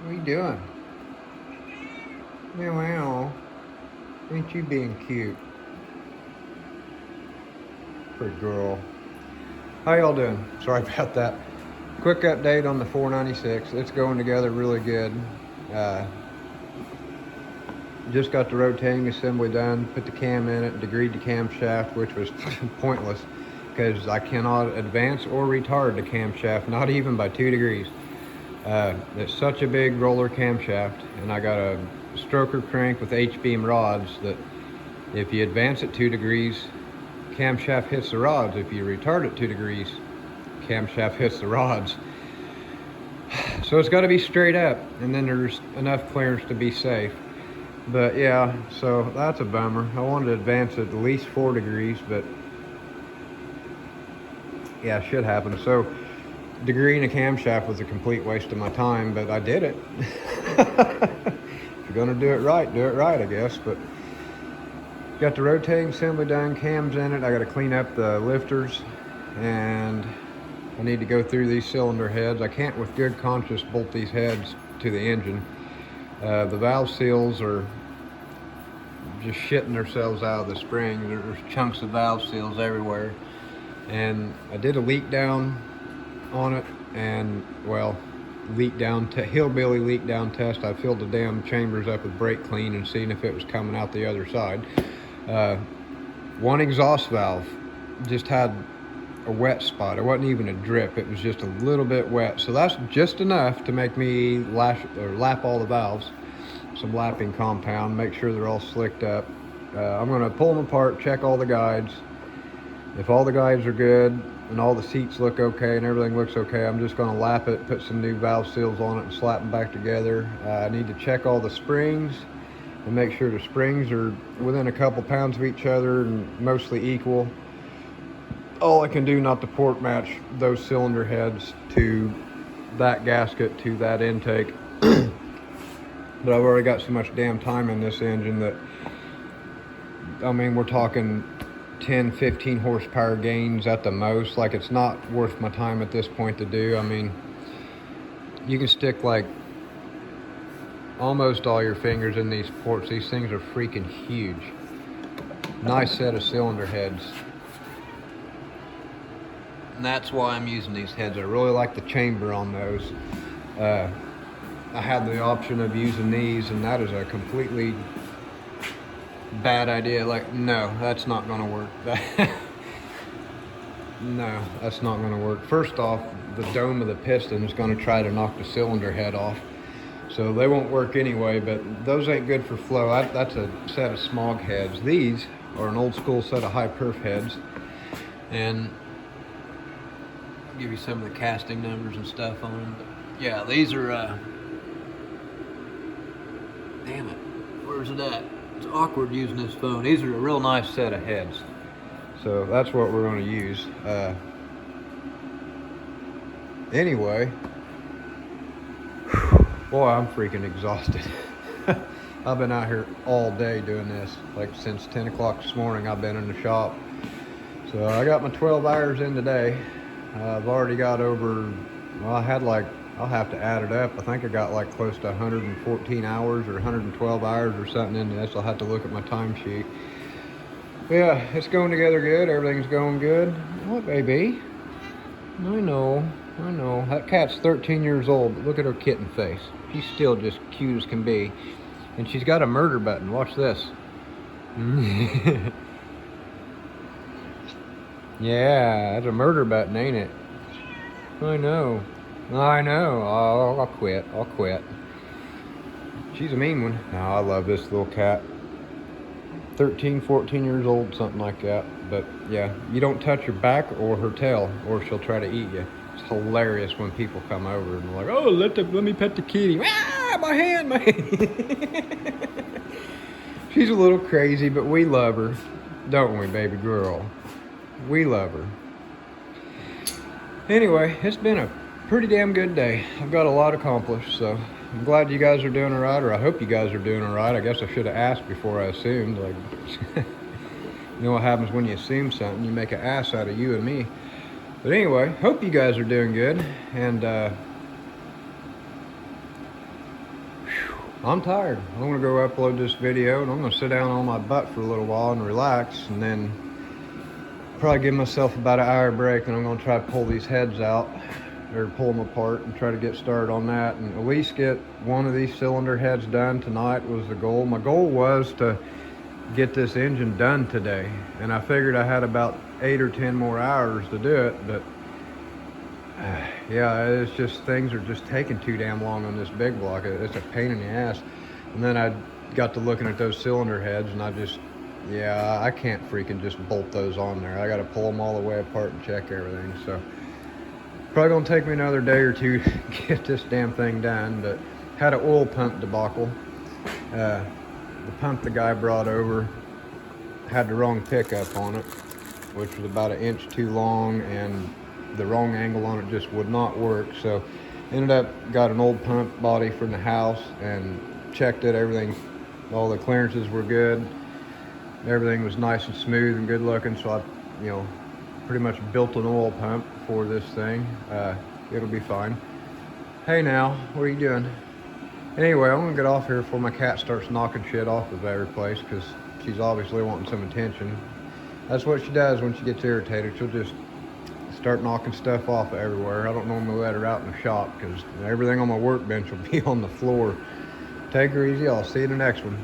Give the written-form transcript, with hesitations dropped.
What are you doing? Meow meow. Ain't you being cute? Pretty girl. How y'all doing? Sorry about that. Quick update on the 496. It's going together really good. Uh, just got the rotating assembly done, put the cam in it, degreed the camshaft, which was pointless because I cannot advance or retard the camshaft, not even by 2 degrees. It's such a big roller camshaft, and I got a stroker crank with H-beam rods that if you advance it 2 degrees, camshaft hits the rods. If you retard it 2 degrees, camshaft hits the rods. So it's got to be straight up, and then there's enough clearance to be safe. But yeah, so that's a bummer. I wanted to advance it at least 4 degrees, but yeah, shit happened. So degreeing a camshaft was a complete waste of my time, but I did it. If you're gonna do it right, I guess. But got the rotating assembly done, cams in it. I got to clean up the lifters, and I need to go through these cylinder heads. I can't with good conscience bolt these heads to the engine. The valve seals are just shitting themselves out of the spring. There's chunks of valve seals everywhere. And I did a leak down on it, and well, hillbilly leak down test. I filled the damn chambers up with brake clean and seen if it was coming out the other side. One exhaust valve just had a wet spot. It wasn't even a drip, it was just a little bit wet. So that's just enough to make me lap all the valves. Some lapping compound, make sure they're all slicked up. I'm gonna pull them apart, check all the guides. If all the guides are good and all the seats look okay and everything looks okay, I'm just gonna lap it, put some new valve seals on it and slap them back together. I need to check all the springs and make sure the springs are within a couple pounds of each other and mostly equal. All I can do not to port match those cylinder heads to that gasket, to that intake. But I've already got so much damn time in this engine that, I mean, we're talking 10, 15 horsepower gains at the most. Like, it's not worth my time at this point to do. I mean, you can stick like almost all your fingers in these ports. These things are freaking huge. Nice set of cylinder heads. And that's why I'm using these heads. I really like the chamber on those. I had the option of using these, and that is a completely bad idea. Like, no, that's not gonna work. No, that's not gonna work. First off, the dome of the piston is gonna try to knock the cylinder head off. So they won't work anyway, but those ain't good for flow. That's a set of smog heads. These are an old school set of high perf heads. And I'll give you some of the casting numbers and stuff on them. But yeah, these are, damn it, where's it at? It's awkward using this phone. These are a real nice set of heads. So that's what we're gonna use. Anyway, boy, I'm freaking exhausted. I've been out here all day doing this. Like since 10 o'clock this morning, I've been in the shop. So I got my 12 hours in today. I've already got over, well, I'll have to add it up. I think I got like close to 114 hours or 112 hours or something in this. I'll have to look at my timesheet. Yeah, it's going together good. Everything's going good. What, baby? I know. That cat's 13 years old, but look at her kitten face. She's still just cute as can be. And she's got a murder button. Watch this. Yeah, that's a murder button, ain't it? I know. Oh, I'll quit. She's a mean one. No, I love this little cat. 13, 14 years old, something like that. But yeah, you don't touch her back or her tail, or she'll try to eat you. It's hilarious when people come over and they're like, oh, let me pet the kitty. Ah, my hand. She's a little crazy, but we love her. Don't we, baby girl? We love her. Anyway, it's been a pretty damn good day. I've got a lot accomplished, so I'm glad you guys are doing all right, or I hope you guys are doing all right. I guess I should have asked before I assumed. Like, you know what happens when you assume something? You make an ass out of you and me. But anyway, hope you guys are doing good. And I'm tired. I'm gonna go upload this video and I'm gonna sit down on my butt for a little while and relax, and then probably give myself about an hour break, and I'm gonna try to pull these heads out or pull them apart and try to get started on that, and at least get one of these cylinder heads done tonight was the goal. My goal was to get this engine done today, and I figured I had about 8 or 10 more hours to do it, but yeah, it's just things are just taking too damn long on this big block. It's a pain in the ass. And then I got to looking at those cylinder heads, and I can't freaking just bolt those on there. I got to pull them all the way apart and check everything. So probably gonna take me another day or two to get this damn thing done. But had an oil pump debacle. The pump the guy brought over had the wrong pickup on it, which was about 1 inch too long, and the wrong angle on it just would not work. So ended up got an old pump body from the house and checked it. Everything, all the clearances were good. Everything was nice and smooth and good looking. So I, pretty much built an oil pump for this thing. It'll be fine. Hey now, what are you doing? Anyway, I'm gonna get off here before my cat starts knocking shit off of every place, because she's obviously wanting some attention. That's what she does when she gets irritated. She'll just start knocking stuff off everywhere. I don't normally let her out in the shop because everything on my workbench will be on the floor. Take her easy. I'll see you in the next one.